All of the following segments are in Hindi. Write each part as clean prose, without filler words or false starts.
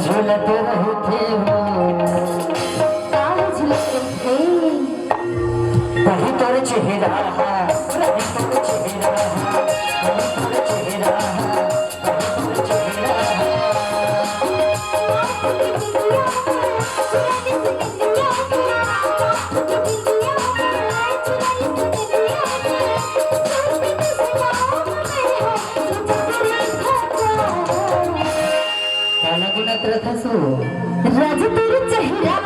झूलते रहते हो वही तोर चेहरा वही तोर चेहरा वही तोर चेहरा वही तोर काला गुना तरह सो राज तेरे चेहरा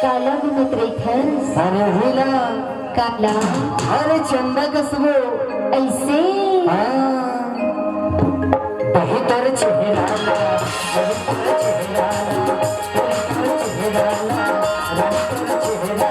काला अरे हिला काला अरे चंदा कसबो ऐसे वही तोर चेहरा वही तोर चेहरा वही तोर चेहरा वही तोर चेहरा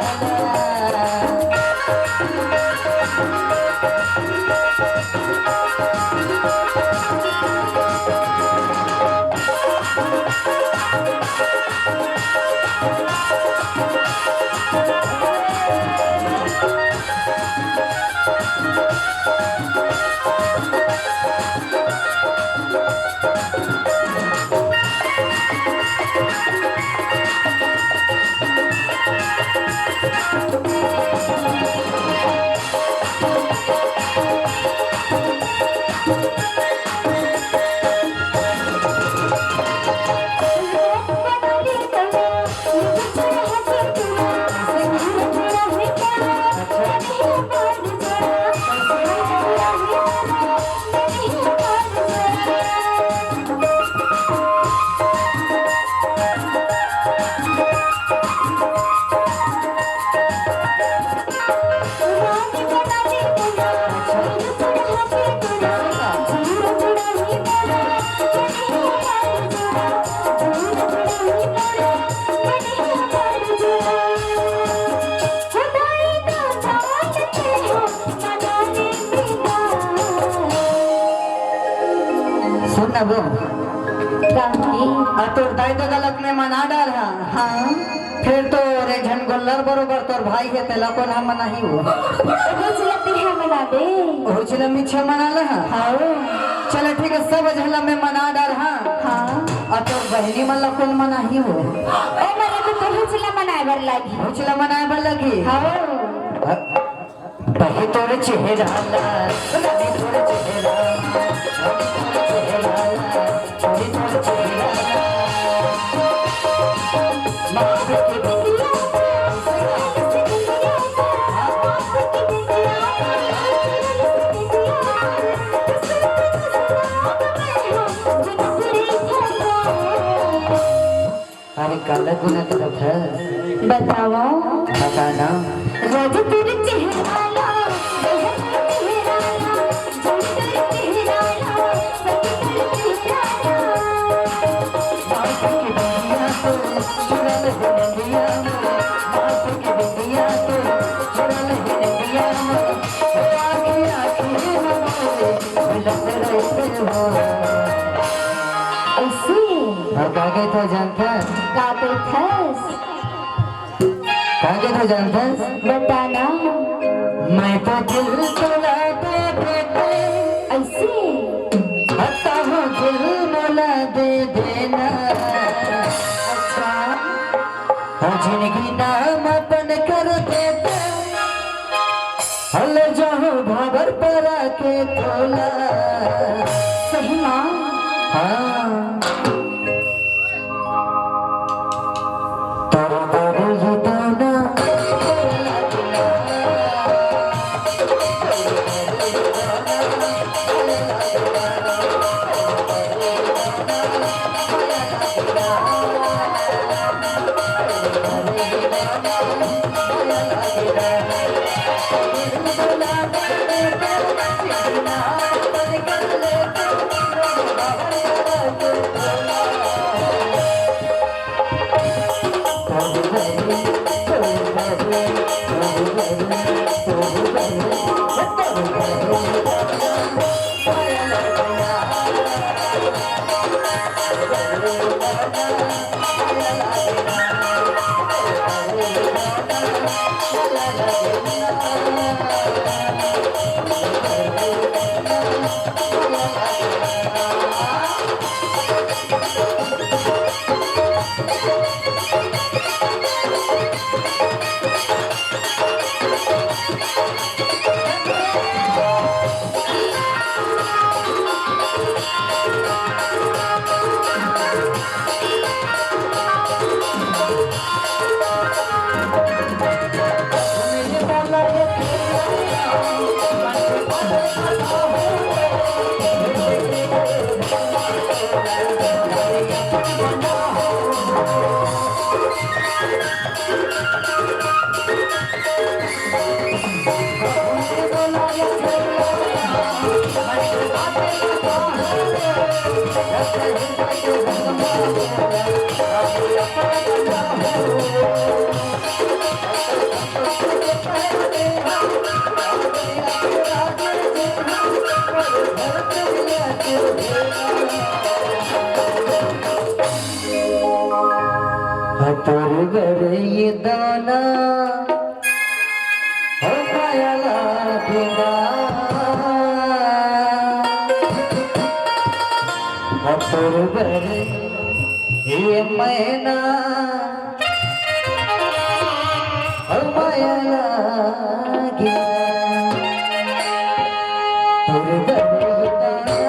वो तोर दाई तो गलत में मना डाल हाँ फिर तो रे झन गोल्लर बरोबर तोर भाई है तेला को ना मना ही हो मना दे होचला मिछे मना ले हाँ चलो ठीक है सब झला में मना डाल हाँ और तोर बहनी मन कोन मना ही हो ओ मने तो होचला मनाए बर लगी होचला मनाए बर लगी हाँ वही तोर चेहरा वही तोर चेहरा में काला गुना तरफ है बताओ बताना। रोज तेरे चेहरा ला चेहरा ला रोज तेरे चेहरा ला चेहरा ला बात की बिंदिया तो चुरा ले बिंदिया बात की बिंदिया तो चुरा ले बिंदिया आखी आखी मिलत रहते हो। ऐसे कागे तो जानता काटे थस कागे तो जानता बताना मैं तो दिल तोड़ा दे देते ऐसे हता हूँ दिल मोला दे देना। अच्छा जिंदगी नाम अपन कर देते हल जाओ भाबर पर आके तोला। सही माँ हाँ तेरे तेरे ये दाना तोर गरे ये दाना हो पाया लागेगा तोर गरे ये मैना हो पाया लागेगा तोर गरे ये दाना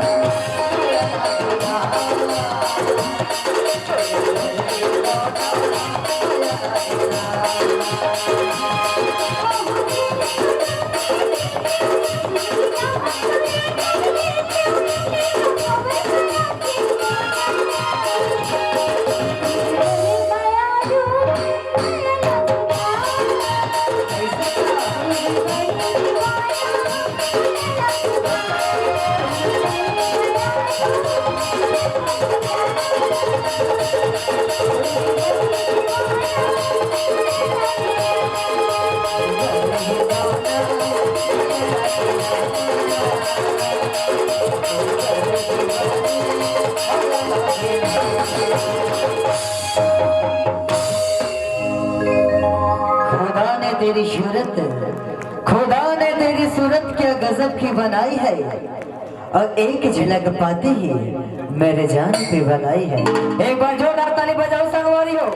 खुदा ने तेरी सूरत खुदा ने तेरी सूरत क्या गजब की बनाई है और एक झलक पाते ही मेरे जान पे बनाई है। एक बार जोरदार ताली बजाओ संगवारी हो।